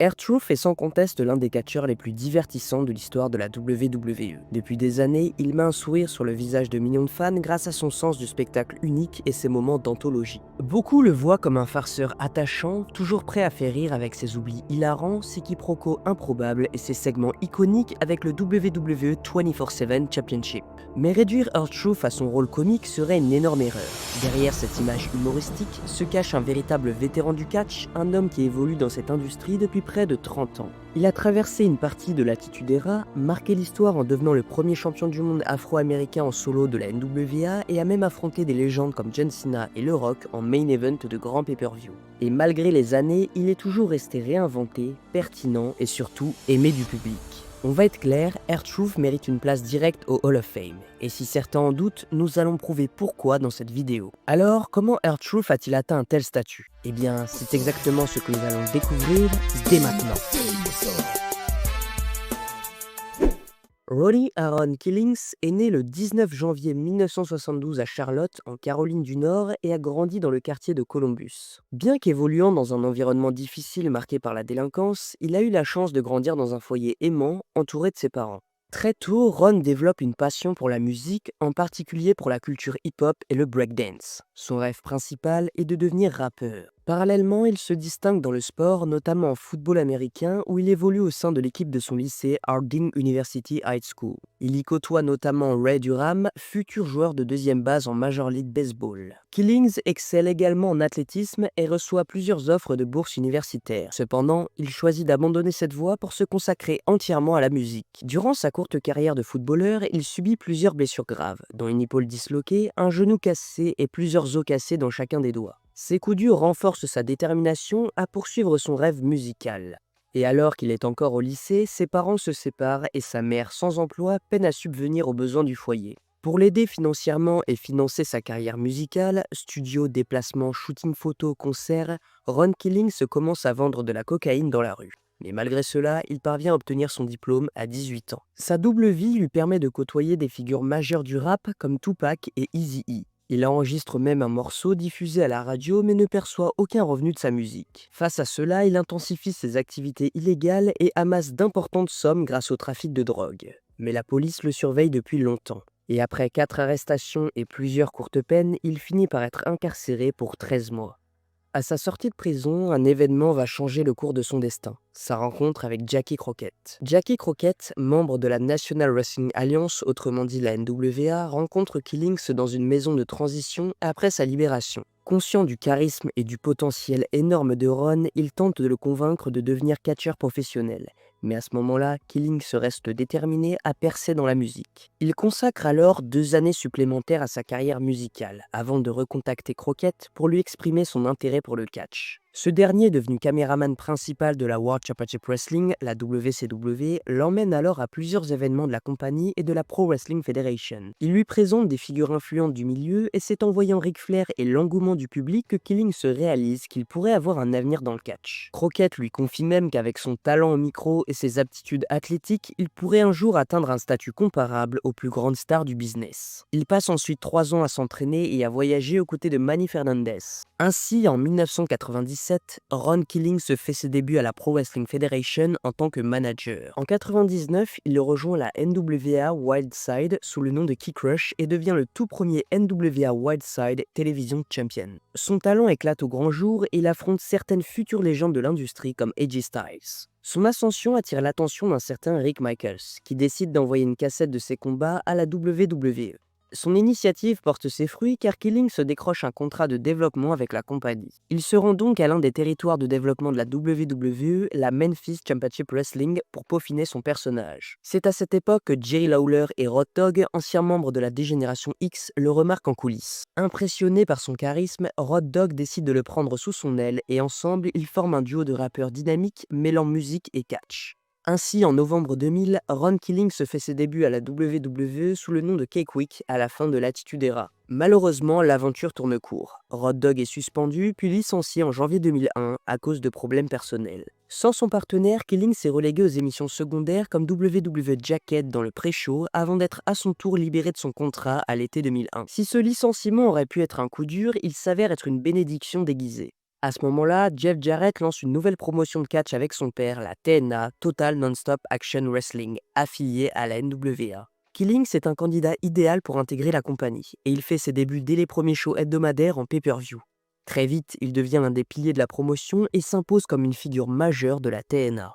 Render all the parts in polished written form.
R-Truth est sans conteste l'un des catcheurs les plus divertissants de l'histoire de la WWE. Depuis des années, il met un sourire sur le visage de millions de fans grâce à son sens du spectacle unique et ses moments d'anthologie. Beaucoup le voient comme un farceur attachant, toujours prêt à faire rire avec ses oublis hilarants, ses quiproquos improbables et ses segments iconiques avec le WWE 24/7 Championship. Mais réduire R-Truth à son rôle comique serait une énorme erreur. Derrière cette image humoristique se cache un véritable vétéran du catch, un homme qui évolue dans cette industrie depuis près de 30 ans. Il a traversé une partie de l'Attitude Era, marqué l'histoire en devenant le premier champion du monde afro-américain en solo de la NWA et a même affronté des légendes comme John Cena et The Rock en main event de grands pay-per-view. Et malgré les années, il est toujours resté réinventé, pertinent et surtout aimé du public. On va être clair, R-Truth mérite une place directe au Hall of Fame. Et si certains en doutent, nous allons prouver pourquoi dans cette vidéo. Alors, comment R-Truth a-t-il atteint un tel statut? Eh bien, c'est exactement ce que nous allons découvrir dès maintenant. Ronnie Aaron Killings est né le 19 janvier 1972 à Charlotte, en Caroline du Nord, et a grandi dans le quartier de Columbus. Bien qu'évoluant dans un environnement difficile marqué par la délinquance, il a eu la chance de grandir dans un foyer aimant, entouré de ses parents. Très tôt, Ron développe une passion pour la musique, en particulier pour la culture hip-hop et le breakdance. Son rêve principal est de devenir rappeur. Parallèlement, il se distingue dans le sport, notamment en football américain, où il évolue au sein de l'équipe de son lycée Harding University High School. Il y côtoie notamment Ray Durham, futur joueur de deuxième base en Major League Baseball. Killings excelle également en athlétisme et reçoit plusieurs offres de bourses universitaires. Cependant, il choisit d'abandonner cette voie pour se consacrer entièrement à la musique. Durant sa courte carrière de footballeur, il subit plusieurs blessures graves, dont une épaule disloquée, un genou cassé et plusieurs os cassés dans chacun des doigts. Ces coups durs renforcent sa détermination à poursuivre son rêve musical. Et alors qu'il est encore au lycée, ses parents se séparent et sa mère, sans emploi, peine à subvenir aux besoins du foyer. Pour l'aider financièrement et financer sa carrière musicale, studio, déplacements, shooting photos, concerts, Ron Killings commence à vendre de la cocaïne dans la rue. Mais malgré cela, il parvient à obtenir son diplôme à 18 ans. Sa double vie lui permet de côtoyer des figures majeures du rap comme Tupac et Eazy-E. Il enregistre même un morceau diffusé à la radio mais ne perçoit aucun revenu de sa musique. Face à cela, il intensifie ses activités illégales et amasse d'importantes sommes grâce au trafic de drogue. Mais la police le surveille depuis longtemps. Et après 4 arrestations et plusieurs courtes peines, il finit par être incarcéré pour 13 mois. À sa sortie de prison, un événement va changer le cours de son destin, sa rencontre avec Jackie Crockett. Jackie Crockett, membre de la National Wrestling Alliance, autrement dit la NWA, rencontre Killings dans une maison de transition après sa libération. Conscient du charisme et du potentiel énorme de Ron, il tente de le convaincre de devenir catcheur professionnel. Mais à ce moment-là, Killings reste déterminé à percer dans la musique. Il consacre alors 2 années supplémentaires à sa carrière musicale, avant de recontacter Crockett pour lui exprimer son intérêt pour le catch. Ce dernier, devenu caméraman principal de la World Championship Wrestling, la WCW, l'emmène alors à plusieurs événements de la compagnie et de la Pro Wrestling Federation. Il lui présente des figures influentes du milieu et c'est en voyant Ric Flair et l'engouement du public que Killings se réalise qu'il pourrait avoir un avenir dans le catch. Crockett lui confie même qu'avec son talent au micro et ses aptitudes athlétiques, il pourrait un jour atteindre un statut comparable aux plus grandes stars du business. Il passe ensuite 3 ans à s'entraîner et à voyager aux côtés de Manny Fernandez. Ainsi, en 1997, Ron Killings se fait ses débuts à la Pro Wrestling Federation en tant que manager. En 1999, il rejoint la NWA Wildside sous le nom de Kick Rush et devient le tout premier NWA Wildside Television Champion. Son talent éclate au grand jour et il affronte certaines futures légendes de l'industrie comme AJ Styles. Son ascension attire l'attention d'un certain Rick Michaels, qui décide d'envoyer une cassette de ses combats à la WWE. Son initiative porte ses fruits car Killings se décroche un contrat de développement avec la compagnie. Il se rend donc à l'un des territoires de développement de la WWE, la Memphis Championship Wrestling, pour peaufiner son personnage. C'est à cette époque que Jerry Lawler et Road Dogg, anciens membres de la Dégénération X, le remarquent en coulisses. Impressionné par son charisme, Road Dogg décide de le prendre sous son aile et ensemble, ils forment un duo de rappeurs dynamiques mêlant musique et catch. Ainsi, en novembre 2000, Ron Killings se fait ses débuts à la WWE sous le nom de Cakewalk à la fin de l'Attitude Era. Malheureusement, l'aventure tourne court. Road Dogg est suspendu puis licencié en janvier 2001 à cause de problèmes personnels. Sans son partenaire, Killings est relégué aux émissions secondaires comme WWE Jacket dans le pré-show avant d'être à son tour libéré de son contrat à l'été 2001. Si ce licenciement aurait pu être un coup dur, il s'avère être une bénédiction déguisée. À ce moment-là, Jeff Jarrett lance une nouvelle promotion de catch avec son père, la TNA, Total Non-Stop Action Wrestling, affiliée à la NWA. Killings est un candidat idéal pour intégrer la compagnie, et il fait ses débuts dès les premiers shows hebdomadaires en pay-per-view. Très vite, il devient l'un des piliers de la promotion et s'impose comme une figure majeure de la TNA.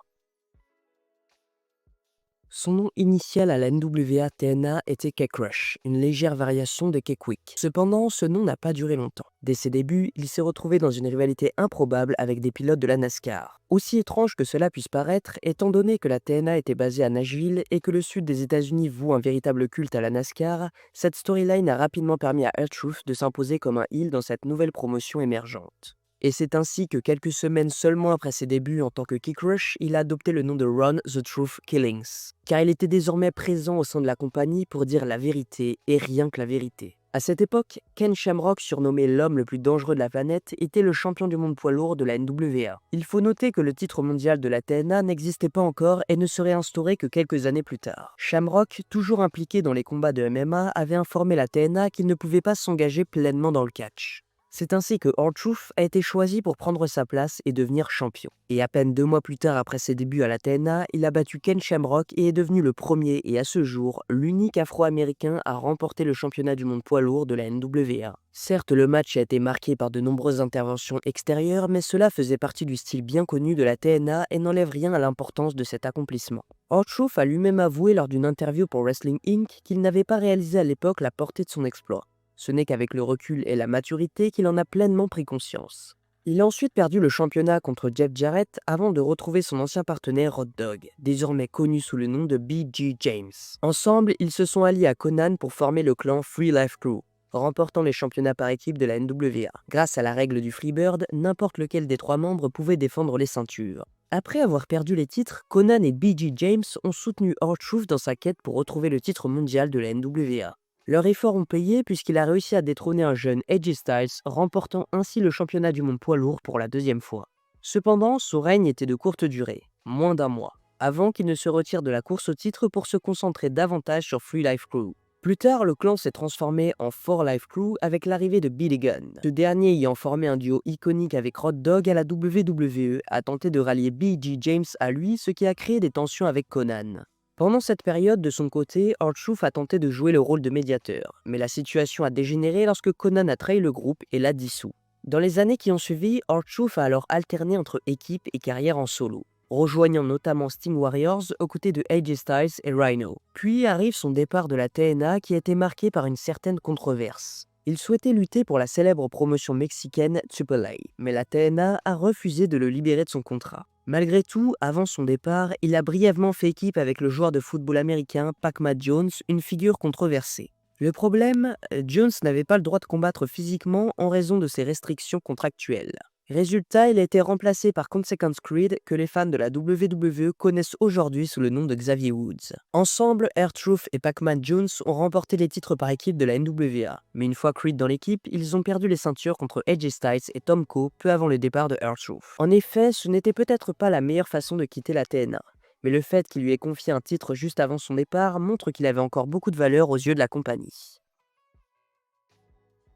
Son nom initial à la NWA TNA était K-Crush, une légère variation de K-Quick. Cependant, ce nom n'a pas duré longtemps. Dès ses débuts, il s'est retrouvé dans une rivalité improbable avec des pilotes de la NASCAR. Aussi étrange que cela puisse paraître, étant donné que la TNA était basée à Nashville et que le sud des États-Unis voue un véritable culte à la NASCAR, cette storyline a rapidement permis à R-Truth de s'imposer comme un heel dans cette nouvelle promotion émergente. Et c'est ainsi que quelques semaines seulement après ses débuts en tant que K-Crush, il a adopté le nom de Ron the Truth Killings, car il était désormais présent au sein de la compagnie pour dire la vérité et rien que la vérité. À cette époque, Ken Shamrock, surnommé l'homme le plus dangereux de la planète, était le champion du monde poids lourd de la NWA. Il faut noter que le titre mondial de la TNA n'existait pas encore et ne serait instauré que quelques années plus tard. Shamrock, toujours impliqué dans les combats de MMA, avait informé la TNA qu'il ne pouvait pas s'engager pleinement dans le catch. C'est ainsi que R-Truth a été choisi pour prendre sa place et devenir champion. Et à peine 2 mois plus tard après ses débuts à la TNA, il a battu Ken Shamrock et est devenu le premier et à ce jour, l'unique afro-américain à remporter le championnat du monde poids lourd de la NWA. Certes, le match a été marqué par de nombreuses interventions extérieures, mais cela faisait partie du style bien connu de la TNA et n'enlève rien à l'importance de cet accomplissement. R-Truth a lui-même avoué lors d'une interview pour Wrestling Inc. qu'il n'avait pas réalisé à l'époque la portée de son exploit. Ce n'est qu'avec le recul et la maturité qu'il en a pleinement pris conscience. Il a ensuite perdu le championnat contre Jeff Jarrett avant de retrouver son ancien partenaire Road Dogg, désormais connu sous le nom de B.G. James. Ensemble, ils se sont alliés à Konnan pour former le clan Free Life Crew, remportant les championnats par équipe de la NWA. Grâce à la règle du Freebird, n'importe lequel des 3 membres pouvait défendre les ceintures. Après avoir perdu les titres, Konnan et B.G. James ont soutenu R-Truth dans sa quête pour retrouver le titre mondial de la NWA. Leurs efforts ont payé puisqu'il a réussi à détrôner un jeune AJ Styles, remportant ainsi le championnat du monde poids lourd pour la 2e fois. Cependant, son règne était de courte durée, moins d'1 mois, avant qu'il ne se retire de la course au titre pour se concentrer davantage sur Free Life Crew. Plus tard, le clan s'est transformé en 4 Life Crew avec l'arrivée de Billy Gunn. Ce dernier ayant formé un duo iconique avec Road Dogg à la WWE, a tenté de rallier B.G. James à lui, ce qui a créé des tensions avec Konnan. Pendant cette période, de son côté, R-Truth a tenté de jouer le rôle de médiateur, mais la situation a dégénéré lorsque Konnan a trahi le groupe et l'a dissous. Dans les années qui ont suivi, R-Truth a alors alterné entre équipe et carrière en solo, rejoignant notamment Sting Warriors aux côtés de AJ Styles et Rhino. Puis arrive son départ de la TNA qui a été marqué par une certaine controverse. Il souhaitait lutter pour la célèbre promotion mexicaine AAA, mais la TNA a refusé de le libérer de son contrat. Malgré tout, avant son départ, il a brièvement fait équipe avec le joueur de football américain Pac-Man Jones, une figure controversée. Le problème, Jones n'avait pas le droit de combattre physiquement en raison de ses restrictions contractuelles. Résultat, il a été remplacé par Consequence Creed, que les fans de la WWE connaissent aujourd'hui sous le nom de Xavier Woods. Ensemble, R-Truth et Pac-Man Jones ont remporté les titres par équipe de la NWA, mais une fois Creed dans l'équipe, ils ont perdu les ceintures contre AJ Styles et Tom Coe peu avant le départ de R-Truth. En effet, ce n'était peut-être pas la meilleure façon de quitter la TNA, mais le fait qu'il lui ait confié un titre juste avant son départ montre qu'il avait encore beaucoup de valeur aux yeux de la compagnie.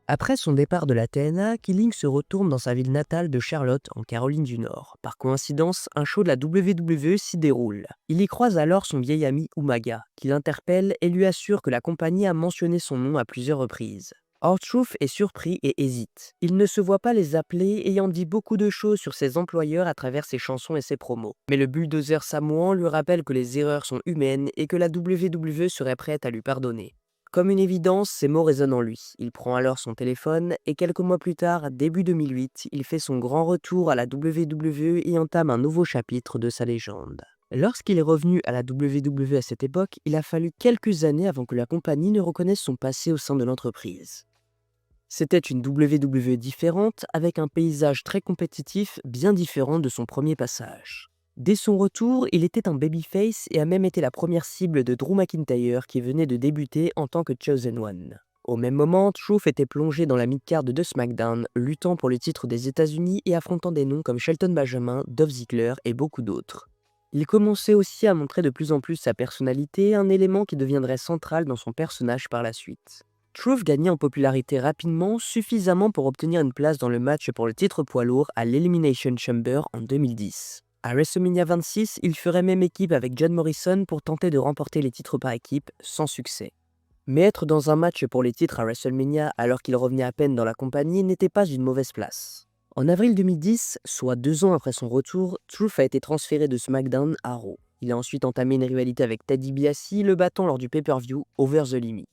Après son départ de la TNA, Killing se retourne dans sa ville natale de Charlotte, en Caroline du Nord. Par coïncidence, un show de la WWE s'y déroule. Il y croise alors son vieil ami Umaga, qui l'interpelle et lui assure que la compagnie a mentionné son nom à plusieurs reprises. R-Truth est surpris et hésite. Il ne se voit pas les appeler ayant dit beaucoup de choses sur ses employeurs à travers ses chansons et ses promos. Mais le bulldozer samoan lui rappelle que les erreurs sont humaines et que la WWE serait prête à lui pardonner. Comme une évidence, ces mots résonnent en lui. Il prend alors son téléphone et quelques mois plus tard, début 2008, il fait son grand retour à la WWE et entame un nouveau chapitre de sa légende. Lorsqu'il est revenu à la WWE à cette époque, il a fallu quelques années avant que la compagnie ne reconnaisse son passé au sein de l'entreprise. C'était une WWE différente, avec un paysage très compétitif, bien différent de son premier passage. Dès son retour, il était un babyface et a même été la première cible de Drew McIntyre qui venait de débuter en tant que Chosen One. Au même moment, Truth était plongé dans la mid-card de SmackDown, luttant pour le titre des États-Unis et affrontant des noms comme Shelton Benjamin, Dolph Ziggler et beaucoup d'autres. Il commençait aussi à montrer de plus en plus sa personnalité, un élément qui deviendrait central dans son personnage par la suite. Truth gagnait en popularité rapidement, suffisamment pour obtenir une place dans le match pour le titre poids lourd à l'Elimination Chamber en 2010. À WrestleMania 26, il ferait même équipe avec John Morrison pour tenter de remporter les titres par équipe, sans succès. Mais être dans un match pour les titres à WrestleMania alors qu'il revenait à peine dans la compagnie n'était pas une mauvaise place. En avril 2010, soit 2 ans après son retour, Truth a été transféré de SmackDown à Raw. Il a ensuite entamé une rivalité avec Ted DiBiase, le battant lors du pay-per-view Over the Limit.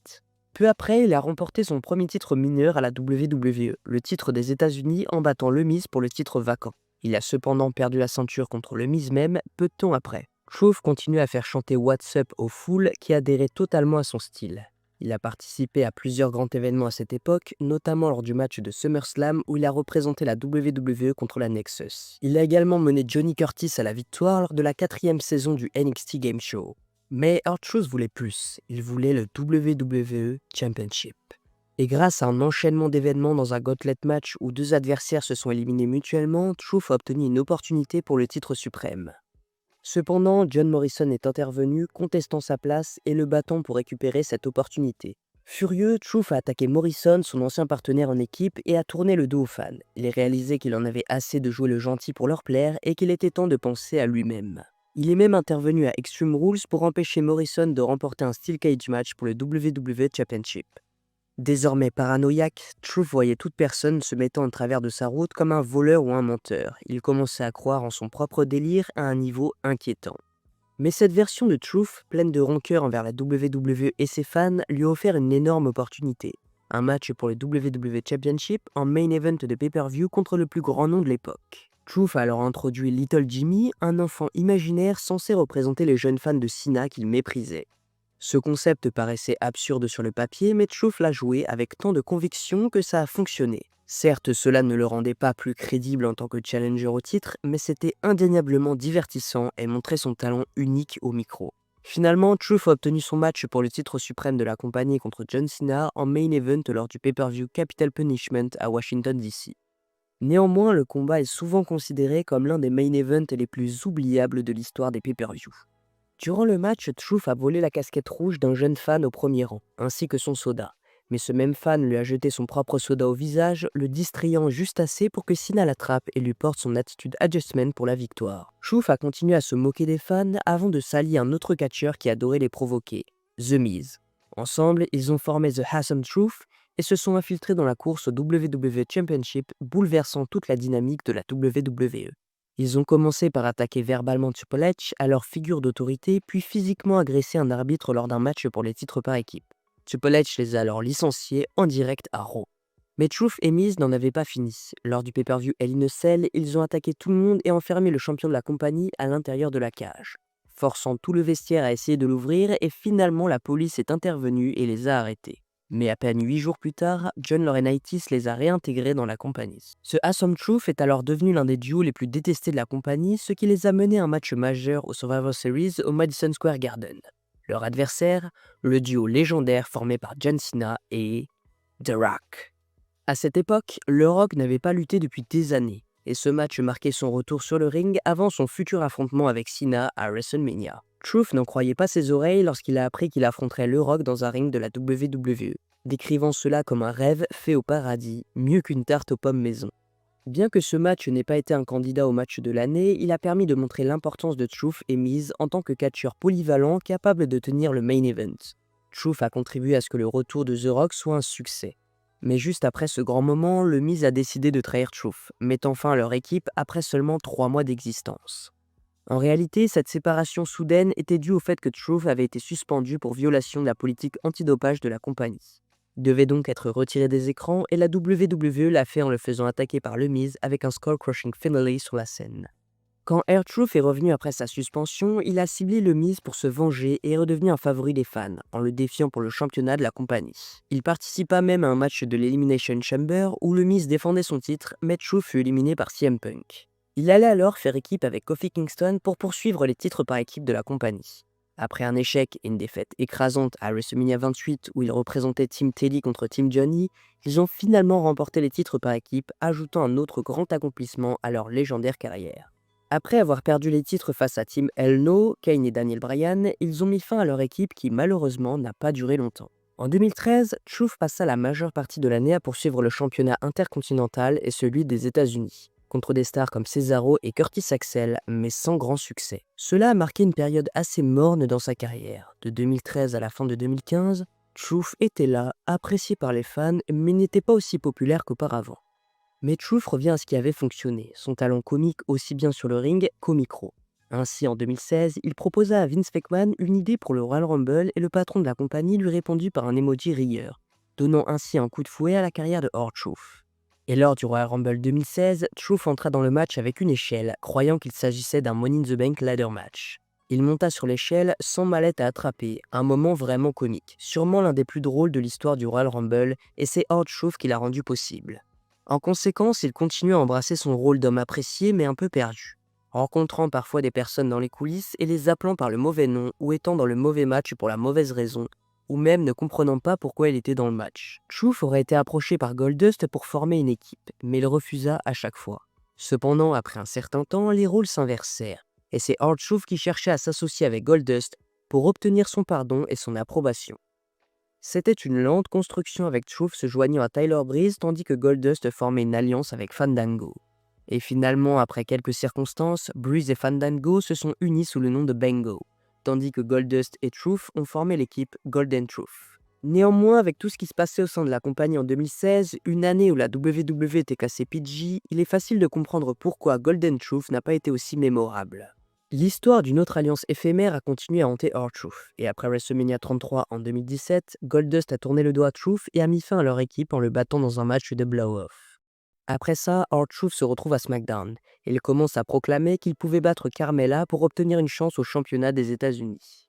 Peu après, il a remporté son premier titre mineur à la WWE, le titre des États-Unis, en battant le Miz pour le titre vacant. Il a cependant perdu la ceinture contre le Miz même peu de temps après. Truth continue à faire chanter What's Up aux foules qui adhéraient totalement à son style. Il a participé à plusieurs grands événements à cette époque, notamment lors du match de SummerSlam où il a représenté la WWE contre la Nexus. Il a également mené Johnny Curtis à la victoire lors de la 4e saison du NXT Game Show. Mais R-Truth voulait plus, il voulait le WWE Championship. Et grâce à un enchaînement d'événements dans un gauntlet match où 2 adversaires se sont éliminés mutuellement, Truth a obtenu une opportunité pour le titre suprême. Cependant, John Morrison est intervenu, contestant sa place et le battant pour récupérer cette opportunité. Furieux, Truth a attaqué Morrison, son ancien partenaire en équipe, et a tourné le dos aux fans. Il a réalisé qu'il en avait assez de jouer le gentil pour leur plaire et qu'il était temps de penser à lui-même. Il est même intervenu à Extreme Rules pour empêcher Morrison de remporter un Steel Cage match pour le WWE Championship. Désormais paranoïaque, Truth voyait toute personne se mettant en travers de sa route comme un voleur ou un menteur. Il commençait à croire en son propre délire à un niveau inquiétant. Mais cette version de Truth, pleine de rancœur envers la WWE et ses fans, lui a offert une énorme opportunité. Un match pour le WWE Championship en main event de pay-per-view contre le plus grand nom de l'époque. Truth a alors introduit Little Jimmy, un enfant imaginaire censé représenter les jeunes fans de Cena qu'il méprisait. Ce concept paraissait absurde sur le papier, mais Truth l'a joué avec tant de conviction que ça a fonctionné. Certes, cela ne le rendait pas plus crédible en tant que challenger au titre, mais c'était indéniablement divertissant et montrait son talent unique au micro. Finalement, Truth a obtenu son match pour le titre suprême de la compagnie contre John Cena en main event lors du pay-per-view Capital Punishment à Washington DC. Néanmoins, le combat est souvent considéré comme l'un des main events les plus oubliables de l'histoire des pay-per-views. Durant le match, Truth a volé la casquette rouge d'un jeune fan au premier rang, ainsi que son soda. Mais ce même fan lui a jeté son propre soda au visage, le distrayant juste assez pour que Cena l'attrape et lui porte son attitude adjustment pour la victoire. Truth a continué à se moquer des fans avant de s'allier à un autre catcheur qui adorait les provoquer, The Miz. Ensemble, ils ont formé The Awesome Truth et se sont infiltrés dans la course au WWE Championship, bouleversant toute la dynamique de la WWE. Ils ont commencé par attaquer verbalement Triple H, alors figure d'autorité, puis physiquement agresser un arbitre lors d'un match pour les titres par équipe. Triple H les a alors licenciés en direct à Raw. Mais Truth et Miz n'en avaient pas fini. Lors du pay-per-view Hell in a Cell, ils ont attaqué tout le monde et enfermé le champion de la compagnie à l'intérieur de la cage, forçant tout le vestiaire à essayer de l'ouvrir et finalement la police est intervenue et les a arrêtés. Mais à peine 8 jours plus tard, John Laurinaitis les a réintégrés dans la compagnie. Ce Awesome Truth est alors devenu l'un des duos les plus détestés de la compagnie, ce qui les a menés à un match majeur au Survivor Series au Madison Square Garden. Leur adversaire, le duo légendaire formé par John Cena et The Rock. À cette époque, The Rock n'avait pas lutté depuis des années, et ce match marquait son retour sur le ring avant son futur affrontement avec Cena à WrestleMania. Truth n'en croyait pas ses oreilles lorsqu'il a appris qu'il affronterait The Rock dans un ring de la WWE, décrivant cela comme un rêve fait au paradis, mieux qu'une tarte aux pommes maison. Bien que ce match n'ait pas été un candidat au match de l'année, il a permis de montrer l'importance de Truth et Miz en tant que catcheur polyvalent capable de tenir le main event. Truth a contribué à ce que le retour de The Rock soit un succès. Mais juste après ce grand moment, le Miz a décidé de trahir Truth, mettant fin à leur équipe après seulement 3 mois d'existence. En réalité, cette séparation soudaine était due au fait que Truth avait été suspendu pour violation de la politique antidopage de la compagnie. Il devait donc être retiré des écrans et la WWE l'a fait en le faisant attaquer par le Miz avec un skull-crushing finale sur la scène. Quand R-Truth est revenu après sa suspension, il a ciblé le Miz pour se venger et est redevenu un favori des fans, en le défiant pour le championnat de la compagnie. Il participa même à un match de l'Elimination Chamber où le Miz défendait son titre, mais Truth fut éliminé par CM Punk. Il allait alors faire équipe avec Kofi Kingston pour poursuivre les titres par équipe de la compagnie. Après un échec et une défaite écrasante à WrestleMania 28 où ils représentaient Team Teddy contre Team Johnny, ils ont finalement remporté les titres par équipe, ajoutant un autre grand accomplissement à leur légendaire carrière. Après avoir perdu les titres face à Team Hell No, Kane et Daniel Bryan, ils ont mis fin à leur équipe qui malheureusement n'a pas duré longtemps. En 2013, Truth passa la majeure partie de l'année à poursuivre le championnat intercontinental et celui des États-Unis, contre des stars comme Cesaro et Curtis Axel, mais sans grand succès. Cela a marqué une période assez morne dans sa carrière. De 2013 à la fin de 2015, Truth était là, apprécié par les fans, mais n'était pas aussi populaire qu'auparavant. Mais Truth revient à ce qui avait fonctionné, son talent comique aussi bien sur le ring qu'au micro. Ainsi, en 2016, il proposa à Vince McMahon une idée pour le Royal Rumble et le patron de la compagnie lui répondit par un emoji rieur, donnant ainsi un coup de fouet à la carrière de R-Truth. Et lors du Royal Rumble 2016, Truth entra dans le match avec une échelle, croyant qu'il s'agissait d'un Money in the Bank ladder match. Il monta sur l'échelle sans mallette à attraper, un moment vraiment comique, sûrement l'un des plus drôles de l'histoire du Royal Rumble, et c'est R-Truth qui l'a rendu possible. En conséquence, il continue à embrasser son rôle d'homme apprécié mais un peu perdu, rencontrant parfois des personnes dans les coulisses et les appelant par le mauvais nom ou étant dans le mauvais match pour la mauvaise raison, ou même ne comprenant pas pourquoi il était dans le match. Truth aurait été approché par Goldust pour former une équipe, mais il refusa à chaque fois. Cependant, après un certain temps, les rôles s'inversèrent, et c'est R-Truth qui cherchait à s'associer avec Goldust pour obtenir son pardon et son approbation. C'était une lente construction avec Truth se joignant à Tyler Breeze tandis que Goldust formait une alliance avec Fandango. Et finalement, après quelques circonstances, Breeze et Fandango se sont unis sous le nom de Bango, tandis que Goldust et Truth ont formé l'équipe Golden Truth. Néanmoins, avec tout ce qui se passait au sein de la compagnie en 2016, une année où la WWE était classée PG, il est facile de comprendre pourquoi Golden Truth n'a pas été aussi mémorable. L'histoire d'une autre alliance éphémère a continué à hanter R-Truth, et après WrestleMania 33 en 2017, Goldust a tourné le dos à Truth et a mis fin à leur équipe en le battant dans un match de blow-off. Après ça, R-Truth se retrouve à SmackDown, et il commence à proclamer qu'il pouvait battre Carmella pour obtenir une chance au championnat des États-Unis.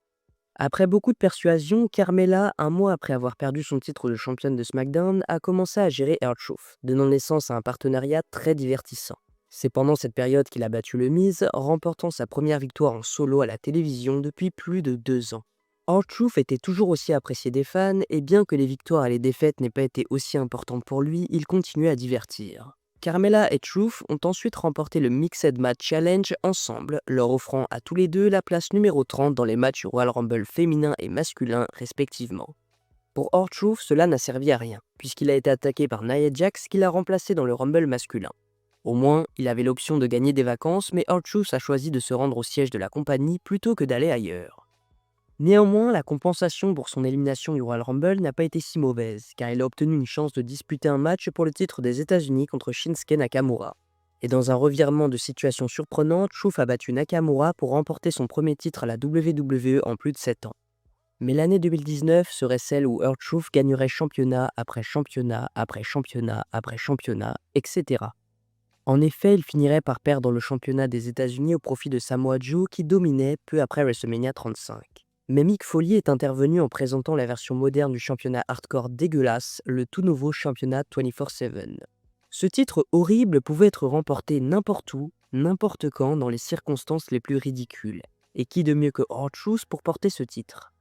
Après beaucoup de persuasion, Carmella, un mois après avoir perdu son titre de championne de SmackDown, a commencé à gérer R-Truth, donnant naissance à un partenariat très divertissant. C'est pendant cette période qu'il a battu le Miz, remportant sa première victoire en solo à la télévision depuis plus de 2 ans. R-Truth était toujours aussi apprécié des fans, et bien que les victoires et les défaites n'aient pas été aussi importantes pour lui, il continuait à divertir. Carmella et Truth ont ensuite remporté le Mixed Match Challenge ensemble, leur offrant à tous les deux la place numéro 30 dans les matchs du Royal Rumble féminin et masculin respectivement. Pour R-Truth, cela n'a servi à rien, puisqu'il a été attaqué par Nia Jax qui l'a remplacé dans le Rumble masculin. Au moins, il avait l'option de gagner des vacances, mais R-Truth a choisi de se rendre au siège de la compagnie plutôt que d'aller ailleurs. Néanmoins, la compensation pour son élimination du Royal Rumble n'a pas été si mauvaise, car il a obtenu une chance de disputer un match pour le titre des États-Unis contre Shinsuke Nakamura. Et dans un revirement de situation surprenant, Truth a battu Nakamura pour remporter son premier titre à la WWE en plus de 7 ans. Mais l'année 2019 serait celle où R-Truth gagnerait championnat après championnat après championnat après championnat, etc. En effet, il finirait par perdre le championnat des États-Unis au profit de Samoa Joe qui dominait peu après WrestleMania 35. Mais Mick Foley est intervenu en présentant la version moderne du championnat hardcore dégueulasse, le tout nouveau championnat 24/7. Ce titre horrible pouvait être remporté n'importe où, n'importe quand, dans les circonstances les plus ridicules. Et qui de mieux que R-Truth pour porter ce titre?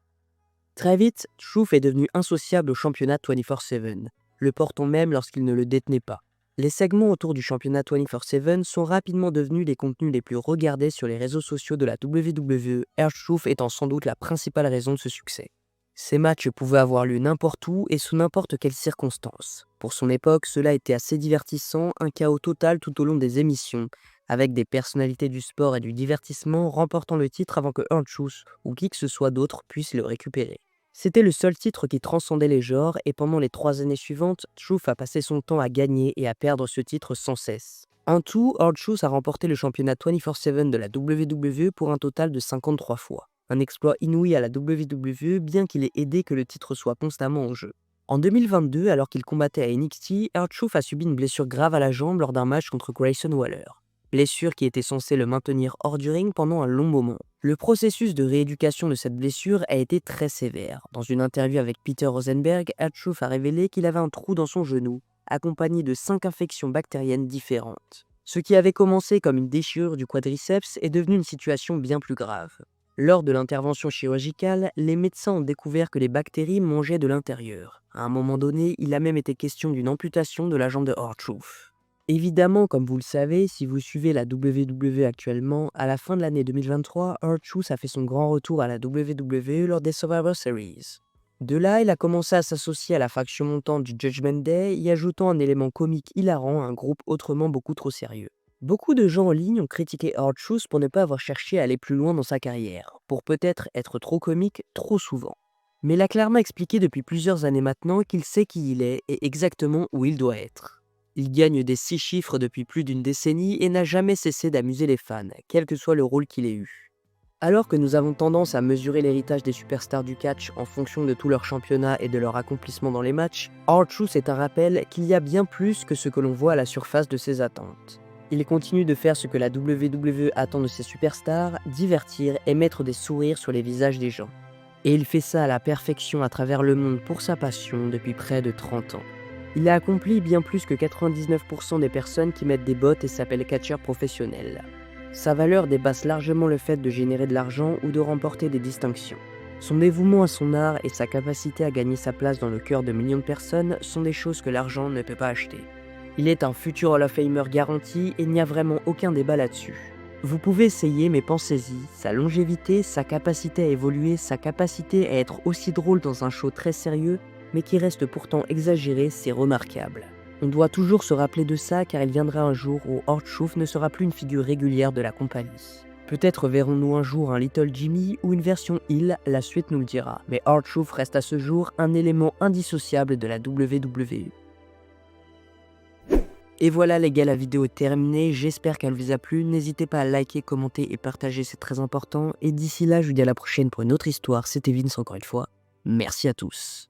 Très vite, Truth est devenu insociable au championnat 24/7, le portant même lorsqu'il ne le détenait pas. Les segments autour du championnat 24/7 sont rapidement devenus les contenus les plus regardés sur les réseaux sociaux de la WWE, R-Truth étant sans doute la principale raison de ce succès. Ces matchs pouvaient avoir lieu n'importe où et sous n'importe quelle circonstance. Pour son époque, cela était assez divertissant, un chaos total tout au long des émissions, avec des personnalités du sport et du divertissement remportant le titre avant que R-Truth ou qui que ce soit d'autre puisse le récupérer. C'était le seul titre qui transcendait les genres et pendant les 3 années suivantes, Truth a passé son temps à gagner et à perdre ce titre sans cesse. En tout, R-Truth a remporté le championnat 24/7 de la WWE pour un total de 53 fois. Un exploit inouï à la WWE bien qu'il ait aidé que le titre soit constamment en jeu. En 2022, alors qu'il combattait à NXT, R-Truth a subi une blessure grave à la jambe lors d'un match contre Grayson Waller. Blessure qui était censée le maintenir hors du ring pendant un long moment. Le processus de rééducation de cette blessure a été très sévère. Dans une interview avec Peter Rosenberg, R-Truth a révélé qu'il avait un trou dans son genou, accompagné de 5 infections bactériennes différentes. Ce qui avait commencé comme une déchirure du quadriceps est devenu une situation bien plus grave. Lors de l'intervention chirurgicale, les médecins ont découvert que les bactéries mangeaient de l'intérieur. À un moment donné, il a même été question d'une amputation de la jambe de R-Truth. Évidemment, comme vous le savez, si vous suivez la WWE actuellement, à la fin de l'année 2023, R-Truth a fait son grand retour à la WWE lors des Survivor Series. De là, il a commencé à s'associer à la faction montante du Judgment Day, y ajoutant un élément comique hilarant à un groupe autrement beaucoup trop sérieux. Beaucoup de gens en ligne ont critiqué R-Truth pour ne pas avoir cherché à aller plus loin dans sa carrière, pour peut-être être trop comique trop souvent. Mais il a clairement expliqué depuis plusieurs années maintenant qu'il sait qui il est et exactement où il doit être. Il gagne des 6 chiffres depuis plus d'une décennie et n'a jamais cessé d'amuser les fans, quel que soit le rôle qu'il ait eu. Alors que nous avons tendance à mesurer l'héritage des superstars du catch en fonction de tout leur championnat et de leur accomplissement dans les matchs, R-Truth est un rappel qu'il y a bien plus que ce que l'on voit à la surface de ses attentes. Il continue de faire ce que la WWE attend de ses superstars, divertir et mettre des sourires sur les visages des gens. Et il fait ça à la perfection à travers le monde pour sa passion depuis près de 30 ans. Il a accompli bien plus que 99% des personnes qui mettent des bottes et s'appellent catcheurs professionnels. Sa valeur dépasse largement le fait de générer de l'argent ou de remporter des distinctions. Son dévouement à son art et sa capacité à gagner sa place dans le cœur de millions de personnes sont des choses que l'argent ne peut pas acheter. Il est un futur Hall of Famer garanti et il n'y a vraiment aucun débat là-dessus. Vous pouvez essayer, mais pensez-y, sa longévité, sa capacité à évoluer, sa capacité à être aussi drôle dans un show très sérieux, mais qui reste pourtant exagéré, c'est remarquable. On doit toujours se rappeler de ça car il viendra un jour où R-Truth ne sera plus une figure régulière de la compagnie. Peut-être verrons-nous un jour un Little Jimmy ou une version Hill, la suite nous le dira, mais R-Truth reste à ce jour un élément indissociable de la WWE. Et voilà les gars, la vidéo est terminée, j'espère qu'elle vous a plu, n'hésitez pas à liker, commenter et partager, c'est très important, et d'ici là je vous dis à la prochaine pour une autre histoire, c'était Vince encore une fois, merci à tous.